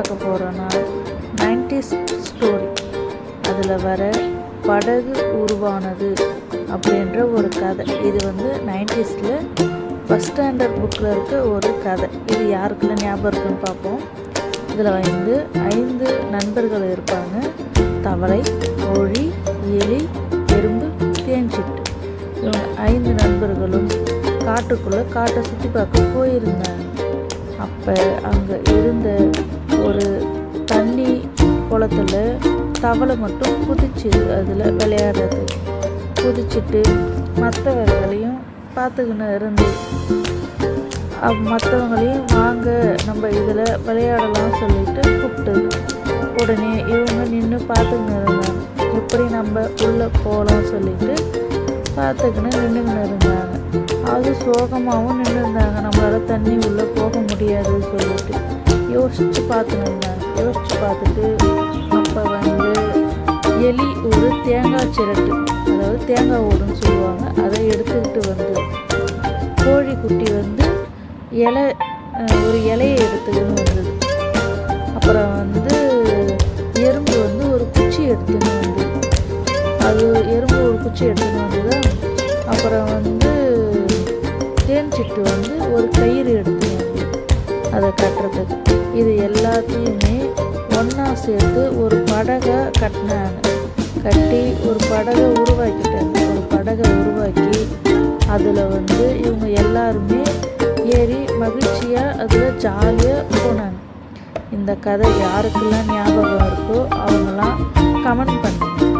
பார்க்க போகிறோன்னா 90s story. அதில் வர படகு உருவானது அப்படின்ற ஒரு கதை. இது 90ஸில் ஃபஸ்ட் ஸ்டாண்டர்ட் புக்கில் இருக்க ஒரு கதை. இது யாருக்கெல்லாம் ஞாபகம் இருக்குன்னு பார்ப்போம். இதில் 5 நண்பர்கள் இருப்பாங்க. தவளை, கோழி, எலி, எறும்பு, தேன்சிட்டு. இவங்க 5 நண்பர்களும் காட்டை சுற்றி பார்க்க போயிருந்தாங்க. அப்போ அங்கே இருந்த ஒரு தண்ணி குளத்தில் தவளை மட்டும் குதிச்சு அதில் விளையாடுறது. குதிச்சுட்டு மற்றவர்களையும் பார்த்துக்கின்னு இருந்து மற்றவங்களையும் வாங்க நம்ம இதில் விளையாடலாம் சொல்லிட்டு கூப்பிட்டு, உடனே இவங்க நின்று பார்த்துக்கின்னு இருந்தாங்க. எப்படி நம்ம உள்ளே போகலாம் சொல்லிட்டு பார்த்துக்கின்னு நின்றுக்கின்னு இருந்தாங்க. அது சோகமாகவும் நின்று இருந்தாங்க. நம்மளால் தண்ணி உள்ளே போக முடியாதுன்னு சொல்லிட்டு யோசித்து பார்த்துன்னு இருந்தாங்க. யோசித்து பார்த்துட்டு அப்போ எலி ஒரு தேங்காய் சிரட்டு, அதாவது தேங்காய் ஓடுன்னு சொல்லுவாங்க, அதை எடுத்துக்கிட்டு கோழி குட்டி ஒரு இலையை எடுத்துக்கின்னு வந்தது. அப்புறம் எறும்பு ஒரு குச்சி எடுத்துன்னு வந்தது. அது எறும்பு ஒரு குச்சி எடுத்துன்னு வந்தது. அப்புறம் தேன்சிட்டு ஒரு கயிறு எடுத்துன்னு வந்து அதை கட்டுறதுக்கு. இது எல்லாத்தையுமே ஒன்றா சேர்த்து ஒரு படகை கட்டினாங்க. கட்டி ஒரு படகை உருவாக்கிட்டாங்க. ஒரு படகை உருவாக்கி அதில் இவங்க எல்லாருமே ஏறி மகிழ்ச்சியாக அதில் ஜாலியாக போனாங்க. இந்த கதை யாருக்கெல்லாம் ஞாபகம் இருக்கோ அவங்களாம் கமெண்ட் பண்ணுங்க.